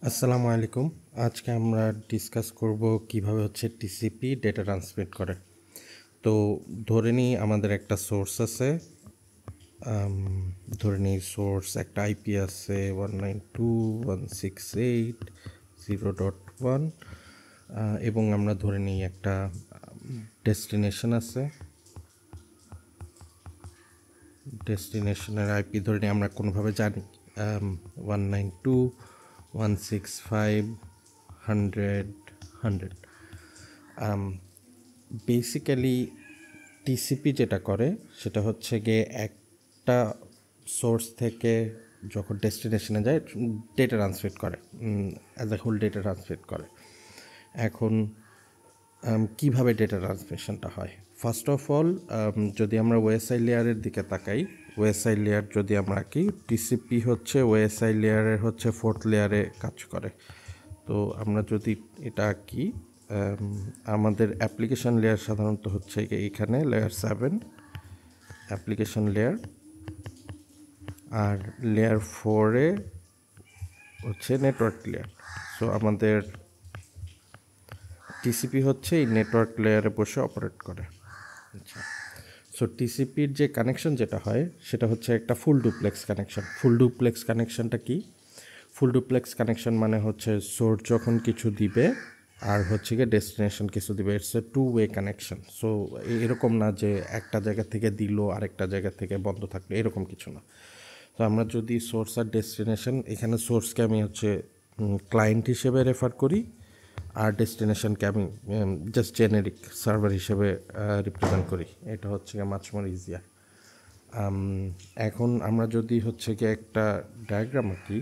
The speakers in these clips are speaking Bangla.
আসসালামু আলাইকুম। আজকে আমরা ডিসকাস করব কিভাবে টিসিপি ডেটা ট্রান্সমিট করে। তো ধরে নিই আমাদের একটা সোর্স আছে, ধরে নিই সোর্স একটা আইপি আছে 192.168.0.1, এবং আমরা ধরে নিই একটা ডেস্টিনেশন আছে। ডেস্টিনেশনের আইপি ধরে নিই আমরা কোনোভাবে জানি 192.165.100. বেসিক্যালি টিসিপি যেটা করে সেটা হচ্ছে গিয়ে একটা সোর্স থেকে যখন ডেস্টিনেশনে যায় ডেটা ট্রান্সমিট করে, as a whole data transmit করে। এখন কিভাবে ডেটা ট্রান্সমিশনটা হয়, ফার্স্ট অফ অল যদি আমরা ওএসআই লেয়ারের দিকে তাকাই, ওএসআই লেয়ার যদি আমরা কি টিসিপি ওএসআই লেয়ারের ফোর্থ লেয়ারে কাজ করে। তো আমরা যদি এটা কি আমাদের অ্যাপ্লিকেশন লেয়ার সাধারণত এখানে লেয়ার 7 অ্যাপ্লিকেশন লেয়ার, আর লেয়ার 4-এ নেটওয়ার্ক লেয়ার। সো আমাদের টিসিপি এই নেটওয়ার্ক লেয়ারে বসে অপারেট করে। আচ্ছা, সো টিসিপির যে কানেকশন যেটা হয় সেটা একটা full duplex connection. Full duplex কানেকশনটা কি? ফুল ডুপ্লেক্স কানেকশন মানে সোর্স যখন কিছু দিবে আর গিয়ে ডেস্টিনেশন কিছু দিবে, it's a two way connection. So এরকম না যে একটা জায়গা থেকে দিল আরেকটা জায়গা থেকে বন্ধ থাকলো, এরকম কিছু না। তো আমরা যদি সোর্স আর ডেস্টিনেশন, এখানে সোর্সকে আমি ক্লায়েন্ট হিসেবে রেফার করি, আর ডেস্টিনেশনকে আমি জাস্ট জেনেরিক সার্ভার হিসেবে রিপ্রেজেন্ট করি। এটা মাচ মোর ইজিয়ার। এখন আমরা যদি গিয়ে একটা ডায়াগ্রাম আঁকি,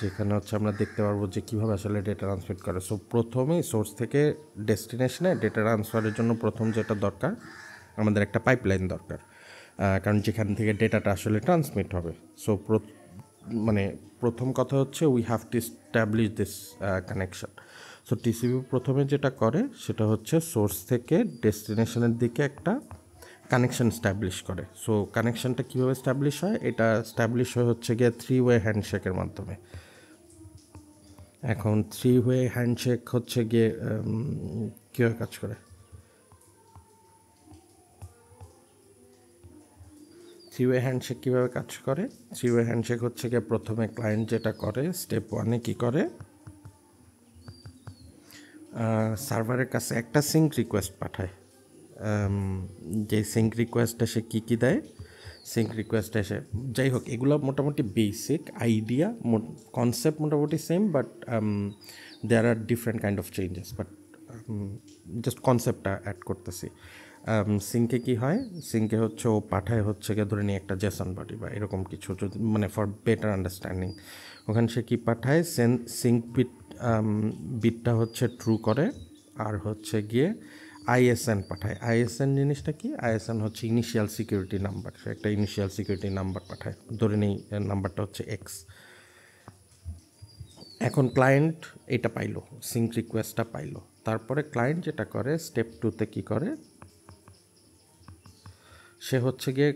যেখানে আমরা দেখতে পারবো যে কীভাবে আসলে ডেটা ট্রান্সমিট করে। সো প্রথমেই সোর্স থেকে ডেস্টিনেশনে ডেটা ট্রান্সফারের জন্য প্রথম যেটা দরকার, আমাদের একটা পাইপলাইন দরকার, কারণ যেখান থেকে ডেটাটা আসলে ট্রান্সমিট হবে। সো প্রথম কথা we have to establish this connection. So TCP প্রথমে যেটা করে সেটা সোর্স থেকে ডেস্টিনেশনের দিকে একটা কানেকশন স্ট্যাবলিশ করে। সো কানেকশনটা কীভাবে স্ট্যাবলিশ হয়? এটা স্ট্যাবলিশ হয় গিয়ে 3-ওয়ে হ্যান্ডশেকের মাধ্যমে। এখন 3-ওয়ে হ্যান্ডশেক গিয়ে কীভাবে কাজ করে? 3-ওয়ে হ্যান্ডশেক কীভাবে কাজ করে? 3-ওয়ে হ্যান্ডশেক গিয়ে প্রথমে ক্লায়েন্ট যেটা করে, স্টেপ 1-এ কী করে, সার্ভারের কাছে একটা সিঙ্ক রিকোয়েস্ট পাঠায়। যে সিঙ্ক রিকোয়েস্টটা সে কী দেয়, সিঙ্ক রিকোয়েস্ট এসে যাই হোক, এগুলো মোটামুটি বেসিক আইডিয়া, কনসেপ্ট মোটামুটি same, but there are different kind of changes, but just কনসেপ্টটা অ্যাড করতেছি। সিঙ্কে কী হয়, সিঙ্কে ও পাঠায় গিয়ে ধরে নিয়ে একটা জেসন বডি বা এরকম কিছু, যদি ফর বেটার আন্ডারস্ট্যান্ডিং, ওখানে সে কী পাঠায়, সিঙ্ক বিটটা ট্রু করে, আর গিয়ে আইএসএন পাঠায়। আইএসএন জিনিসটা কি? ISN initial security number. সে একটা ইনিশিয়াল সিকিউরিটি নাম্বার পাঠায়, ধরে নেই নাম্বারটা এক্স। এখন ক্লায়েন্ট এটা পাইলো, সিঙ্ক রিকোয়েস্টটা পাইলো। তারপরে ক্লায়েন্ট যেটা করে, স্টেপ 2-তে কী করে, সে গিয়ে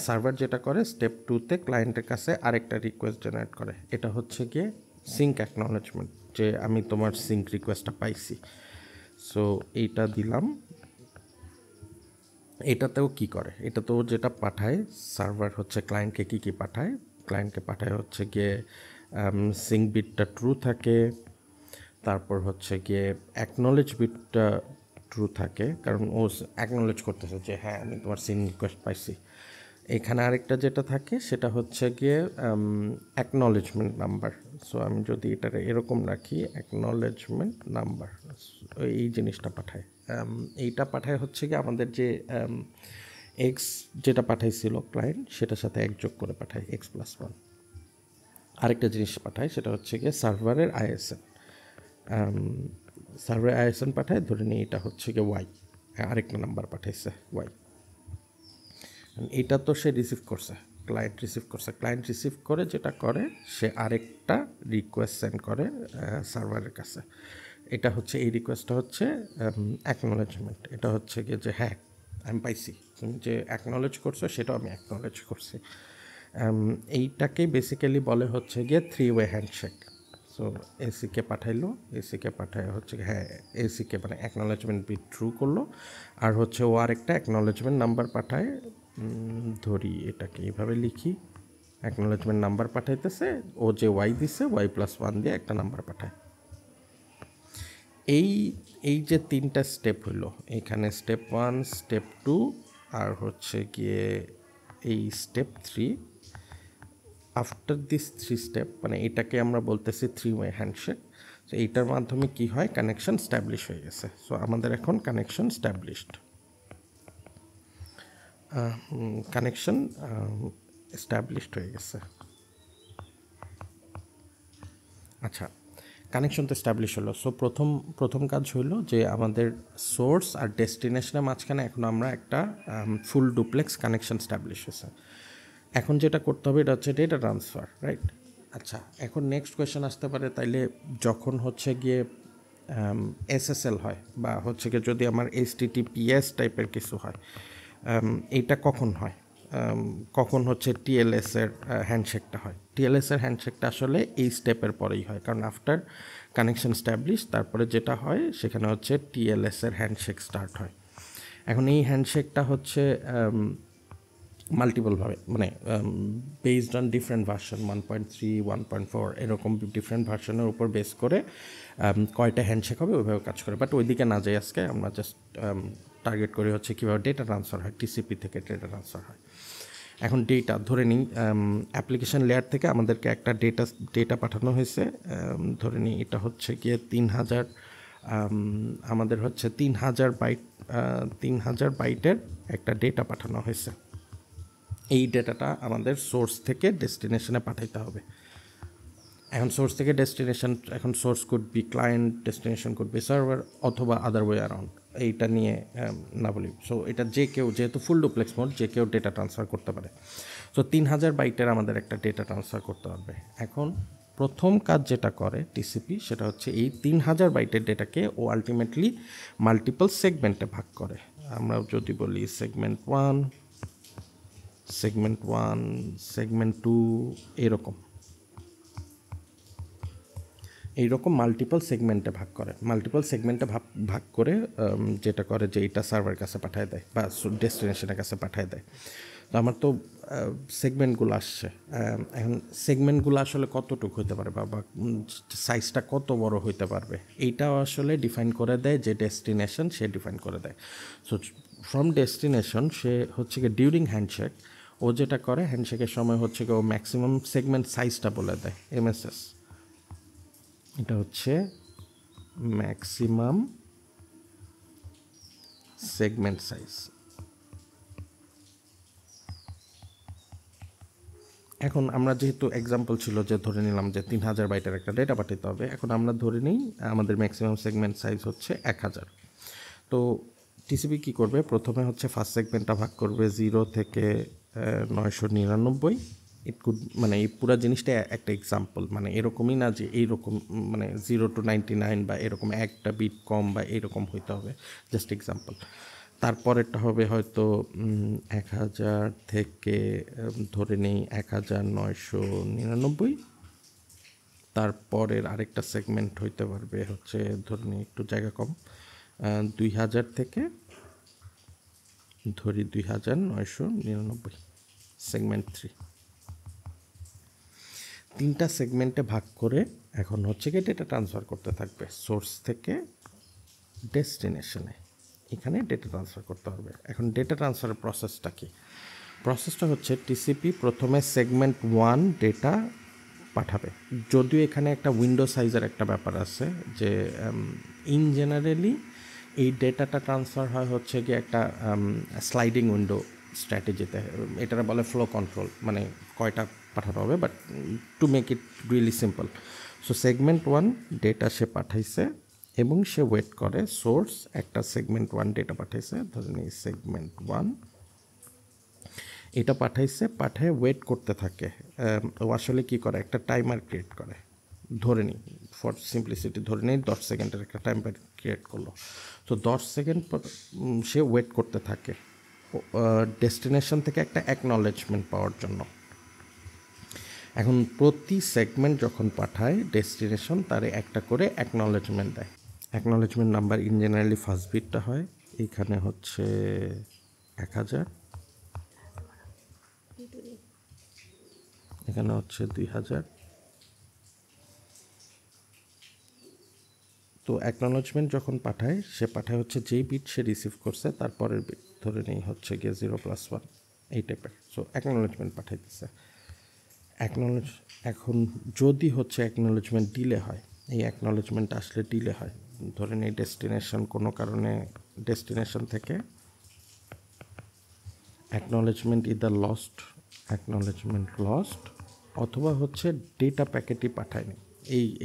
সার্ভার যেটা করে স্টেপ 2-তে ক্লায়েন্টের কাছে আরেকটা রিকোয়েস্ট জেনারেট করে। এটা গিয়ে সিঙ্ক অ্যাকনলেজমেন্ট, যে আমি তোমার সিঙ্ক রিকোয়েস্টটা পাইছি। সো এইটা দিলাম। এটাতেও কি করে, এটাতেও যেটা পাঠায় সার্ভার ক্লায়েন্টকে কী পাঠায়, ক্লায়েন্টকে পাঠায় গিয়ে সিঙ্ক বিটটা ট্রু থাকে, তারপর গিয়ে অ্যাকনলেজ বিটটা ট্রু থাকে, কারণ ও অ্যাকনলেজ করতেছে যে হ্যাঁ আমি তোমার সিঙ্ক রিকোয়েস্ট পাইছি। এখানে আরেকটা যেটা থাকে সেটা গিয়ে অ্যাকনলেজমেন্ট নাম্বার। সো আমি যদি এটা এরকম রাখি, অ্যাকনলেজমেন্ট নাম্বার, এই জিনিসটা পাঠায়। এইটা পাঠায় গিয়ে আমাদের যে এক্স যেটা পাঠাইছিল ক্লায়েন্ট, সেটার সাথে এক যোগ করে পাঠায়, x+1। আরেকটা জিনিস পাঠায়, সেটা গিয়ে সার্ভারের আইএসএন। সার্ভারের আইএসএন পাঠায়, ধরে নিই এটা গিয়ে ওয়াই, আরেকটা নাম্বার পাঠাইছে ওয়াই। এটা তো সে রিসিভ করছে, ক্লায়েন্ট রিসিভ করছে। ক্লায়েন্ট রিসিভ করে যেটা করে, সে আরেকটা রিকোয়েস্ট সেন্ড করে সার্ভারের কাছে। এটা এই রিকোয়েস্টটা অ্যাকনলেজমেন্ট। এটা গিয়ে যে হ্যাঁ আমি পাইছি, তুমি যে অ্যাকনলেজ করছো সেটাও আমি অ্যাকনলেজ করছি। এইটাকেই বেসিক্যালি বলে গিয়ে 3-ওয়ে হ্যান্ডশেক। সো এসিকে পাঠাইলো, এসিকে পাঠায় হচ্ছে হ্যাঁ এসিকে মানে অ্যাকনোলেজমেন্ট বিট ট্রু করলো, আর হচ্ছে ও আরেকটা অ্যাকনোলেজমেন্ট নাম্বার পাঠায়, ধরি এটাকে এইভাবে লিখি, অ্যাকনোলেজমেন্ট নাম্বার পাঠাইতেছে, ও যে ওয়াই দিছে y+1 দিয়ে একটা নাম্বার পাঠায়। এই এই যে তিনটা স্টেপ হইলো, এখানে স্টেপ 1, স্টেপ 2 আর হচ্ছে গিয়ে এই স্টেপ 3, আফটার দিস 3 স্টেপ মানে এটাকে আমরা বলতেছি 3-ওয়ে হ্যান্ডশেক। সো এইটার মাধ্যমে কি হয়, কানেকশন স্ট্যাবলিশ হয়ে গেছে। সো আমাদের এখন কানেকশন স্ট্যাবলিশড, কানেকশন এস্টাবলিশড হয়ে গেছে। আচ্ছা, কানেকশন তো এস্টাবলিশ হলো। সো প্রথম কাজ হলো যে আমাদের সোর্স আর ডেস্টিনেশনের মাঝখানে এখন আমরা একটা ফুল ডুপ্লেক্স কানেকশন স্ট্যাবলিশ হয়েছে। এখন যেটা করতে হবে এটা হচ্ছে ডেটা ট্রান্সফার, রাইট? আচ্ছা, এখন নেক্সট কোয়েশ্চেন আসতে পারে, তাইলে যখন হচ্ছে গিয়ে এসএসএল হয় বা হচ্ছে গিয়ে যদি আমার HTTPS টাইপের কিছু হয়, এইটা কখন হয়, কখন হচ্ছে টিএলএস এর হ্যান্ডশেকটা হয়? টিএলএস এর হ্যান্ডশেকটা আসলে এই স্টেপের পরেই হয়, কারণ আফটার কানেকশন স্ট্যাবলিশ তারপরে যেটা হয় সেখানে হচ্ছে টিএলএস এর হ্যান্ডশেক স্টার্ট হয়। এখন এই হ্যান্ডশেকটা হচ্ছে মাল্টিপলভাবে মানে বেসড অন ডিফারেন্ট ভার্সন 1.3, 1.4 এরকম ডিফারেন্ট ভার্সনের উপর বেস করে কয়টা হ্যান্ডশেক হবে ওইভাবে কাজ করে। বাট ওইদিকে না যাই আজকে, আমরা জাস্ট টার্গেট করি হচ্ছে কীভাবে ডেটা ট্রান্সফার হয়, টিসিপি থেকে ডেটা ট্রান্সফার হয়। এখন ডেটা ধরে নিই অ্যাপ্লিকেশন লেয়ার থেকে আমাদেরকে একটা ডেটা পাঠানো হয়েছে, ধরে নিই এটা হচ্ছে গিয়ে 3000, আমাদের হচ্ছে 3000 বাইটের একটা ডেটা পাঠানো হয়েছে। এই ডেটাটা আমাদের সোর্স থেকে ডেস্টিনেশনে পাঠাইতে হবে। এখন সোর্স থেকে ডেস্টিনেশন, এখন source could be client, destination could be server, অথবা আদার ওয়ে অ্যারাউন্ড, এইটা নিয়ে না বলি। সো এটা যে কেউ, যেহেতু ফুল ডুপ্লেক্স মোড, যে কেউ ডেটা ট্রান্সফার করতে পারে। সো 3000 বাইটের আমাদের একটা ডেটা ট্রান্সফার করতে পারবে। এখন প্রথম কাজ যেটা করে টিসিপি সেটা হচ্ছে এই 3000 বাইটের ডেটাকে ও আলটিমেটলি মাল্টিপল সেগমেন্টে ভাগ করে। আমরা যদি বলি সেগমেন্ট 1, সেগমেন্ট 1, সেগমেন্ট 2, এইরকম মাল্টিপল সেগমেন্টে ভাগ করে। মাল্টিপল সেগমেন্টে ভাগ করে যেটা করে যে এটা সার্ভারের কাছে পাঠিয়ে দেয় বা ডেস্টিনেশনের কাছে পাঠিয়ে দেয়। তো আমার তো সেগমেন্টগুলো আসছে, এখন সেগমেন্টগুলো আসলে কতটুকু হতে পারে বা সাইজটা কত বড় হইতে পারবে, এইটাও আসলে ডিফাইন করে দেয় যে ডেস্টিনেশন, সে ডিফাইন করে দেয়। সো ফ্রম ডেস্টিনেশন সে হচ্ছে কি ডিউরিং হ্যান্ডশেক ও যেটা করে, হ্যান্ডশেকের সময় হচ্ছে কি ও ম্যাক্সিমাম সেগমেন্ট সাইজটা বলে দেয়, MSS। এটা হচ্ছে ম্যাক্সিমাম সেগমেন্ট সাইজ। এখন আমরা যেহেতু এক্সাম্পল ছিল যে ধরে নিলাম যে 3000 বাইটের একটা ডেটা পাঠাতে হবে, এখন আমরা ধরে নিই আমাদের ম্যাক্সিমাম সেগমেন্ট সাইজ হচ্ছে 1000। তো টিসিপি কী করবে, প্রথমে হচ্ছে ফার্স্ট সেগমেন্টটা ভাগ করবে 0 থেকে 999। ইট কুড মানে এই পুরো জিনিসটা একটা এক্সাম্পল, মানে এরকমই না যে এইরকম মানে 0 to 99 বা এরকম একটা বিট কম বা এইরকম হইতে হবে, জাস্ট এক্সাম্পল। তারপরেরটা হবে হয়তো 1000 থেকে ধরে নেই 1999। তারপরের আরেকটা সেগমেন্ট হইতে পারবে হচ্ছে ধরে নিই একটু জায়গা কম, 2000 থেকে ধরি 2999, সেগমেন্ট 3। তিনটা সেগমেন্টে ভাগ করে এখন হচ্ছে কি ডেটা ট্রান্সফার করতে থাকবে সোর্স থেকে ডেস্টিনেশনে, এখানে ডেটা ট্রান্সফার করতে হবে। এখন ডেটা ট্রান্সফারের প্রসেসটা কি? প্রসেসটা হচ্ছে টিসিপি প্রথমে সেগমেন্ট 1 ডেটা পাঠাবে, যদিও এখানে একটা উইন্ডো সাইজের একটা ব্যাপার আছে যে ইন জেনারেলি এই ডেটাটা ট্রান্সফার হয় হচ্ছে কি একটা স্লাইডিং উইন্ডো স্ট্র্যাটেজিতে, এটারা বলে ফ্লো কন্ট্রোল, মানে কয়টা পাঠানো হবে, but to make it really simple. So segment 1 data সে পাঠাইছে এবং সে ওয়েট করে, সোর্স একটা সেগমেন্ট 1 ডেটা পাঠাইছে, ধরে নিই সেগমেন্ট 1 এটা পাঠাইছে, পাঠায় ওয়েট করতে থাকে। ও আসলে কী করে, একটা টাইমার ক্রিয়েট করে, ধরে নিই ফর সিম্পলিসিটি ধরে নিই 10 সেকেন্ডের একটা টাইমার ক্রিয়েট করলো। তো 10 সেকেন্ড পর সে ওয়েট করতে থাকে ডেস্টিনেশন থেকে একটা অ্যাকনলেজমেন্ট পাওয়ার জন্য। এখন প্রতি সেগমেন্ট যখন পাঠায় ডেস্টিনেশন তারে একটা করে অ্যাকনলেজমেন্ট দেয়। Acknowledgement number in generally first বিটটা হয় এইখানে হচ্ছে 1000, এখানে হচ্ছে 2000। তো অ্যাকনলেজমেন্ট যখন পাঠায় সে পাঠায় হচ্ছে যেই বিট সে রিসিভ করছে তারপরের বিট, ধরে নেই হচ্ছে গিয়ে 0+1 এই টাইপের। সো অ্যাকনলেজমেন্ট পাঠাইতেছে। এখন যদি হচ্ছে অ্যাকনলেজমেন্ট ডিলে হয়, এই অ্যাকনলেজমেন্ট আসলে ডিলে হয়, ধরেন এই ডেস্টিনেশন কোনো কারণে ডেস্টিনেশন থেকে অ্যাকনলেজমেন্ট ইদার অ্যাকনলেজমেন্ট লস্ট, অথবা হচ্ছে ডেটা প্যাকেটই পাঠায়নি,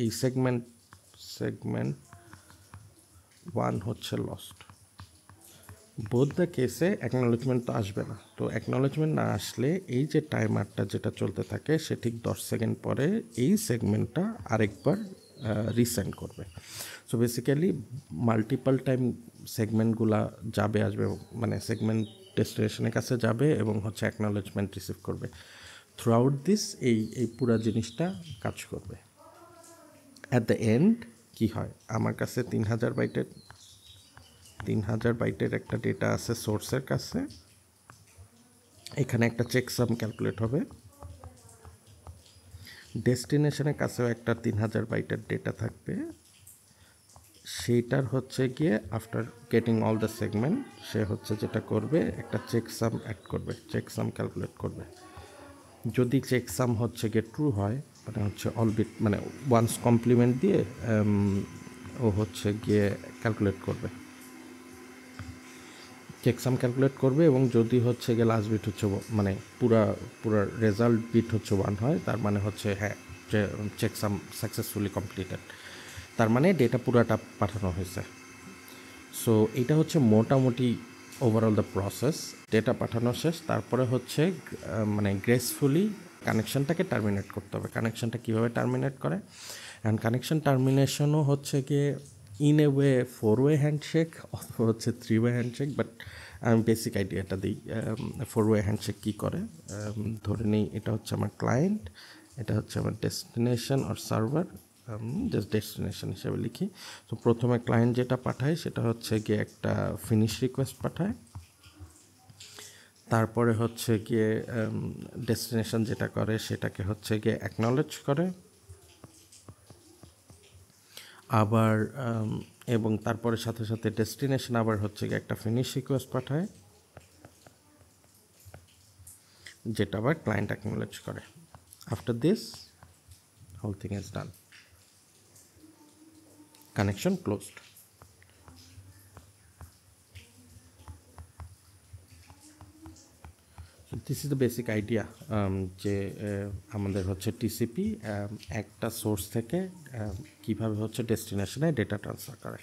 এই সেগমেন্ট 1 হচ্ছে লস্ট। বোথ দ্য কেসে অ্যাকনলেজমেন্ট তো আসবে না। তো অ্যাকনলেজমেন্ট না আসলে এই যে টাইমারটা যেটা চলতে থাকে সে ঠিক 10 সেকেন্ড পরে এই সেগমেন্টটা আরেকবার রিসেন্ড করবে। সো বেসিক্যালি মাল্টিপল টাইম সেগমেন্টগুলা যাবে আসবে, মানে সেগমেন্ট ডেস্টিনেশনের কাছে যাবে এবং হচ্ছে অ্যাকনলেজমেন্ট রিসিভ করবে। থ্রু আউট দিস এই পুরা জিনিসটা কাজ করবে। অ্যাট দ্য এন্ড কী হয়, আমার কাছে 3000 বাইটের একটা ডেটা আছে সোর্সের কাছে, এখানে একটা চেকসাম ক্যালকুলেট হবে। ডেস্টিনেশনের কাছেও একটা 3000 বাইটের ডেটা থাকবে, সেইটার হচ্ছে গিয়ে after getting all the segment সে হচ্ছে যেটা করবে একটা চেকসাম অ্যাড করবে, চেকসাম ক্যালকুলেট করবে। যদি চেকসাম হচ্ছে গিয়ে ট্রু হয়, মানে হচ্ছে অল বিট মানে ওয়ান্স কমপ্লিমেন্ট দিয়ে ও হচ্ছে গিয়ে ক্যালকুলেট করবে, চেকসাম ক্যালকুলেট করবে। এবং যদি হচ্ছে গিয়ে লাস্ট বিট হচ্ছে মানে পুরা রেজাল্ট বিট হচ্ছে 1 হয়, তার মানে হচ্ছে হ্যাঁ চেকসাম সাকসেসফুলি কমপ্লিটেড, তার মানে ডেটা পুরাটা পাঠানো হয়েছে। সো এটা হচ্ছে মোটামুটি ওভারঅল দ্য প্রসেস। ডেটা পাঠানো শেষ, তারপরে হচ্ছে মানে গ্রেসফুলি কানেকশনটাকে টার্মিনেট করতে হবে। কানেকশনটা কীভাবে টার্মিনেট করে, অ্যান্ড কানেকশন টার্মিনেশনও হচ্ছে গিয়ে ইন এ ওয়ে 4-ওয়ে হ্যান্ডশেক অথবা হচ্ছে 3-ওয়ে হ্যান্ডশেক, বাট আমি বেসিক আইডিয়াটা দিই। 4-ওয়ে হ্যান্ডশেক কী করে, ধরে নিই এটা হচ্ছে আমার ক্লায়েন্ট, এটা হচ্ছে আমার ডেস্টিনেশন আর সার্ভার, জাস্ট ডেস্টিনেশন হিসেবে লিখি। তো প্রথমে ক্লায়েন্ট যেটা পাঠায় সেটা হচ্ছে গিয়ে একটা ফিনিশ রিকোয়েস্ট পাঠায়, তারপরে হচ্ছে গিয়ে ডেস্টিনেশন যেটা করে সেটাকে হচ্ছে গিয়ে অ্যাকনলেজ করে আবার, এবং তারপরে সাথে সাথে ডেস্টিনেশন আবার হচ্ছে গিয়ে একটা ফিনিশ রিকোয়েস্ট পাঠায়, যেটা আবার ক্লায়েন্ট অ্যাকনলেজ করে। After this whole thing is done, connection closed. This is the basic idea, যে আমাদের হচ্ছে টিসিপি একটা সোর্স থেকে কীভাবে হচ্ছে ডেস্টিনেশনে ডেটা ট্রান্সফার করে।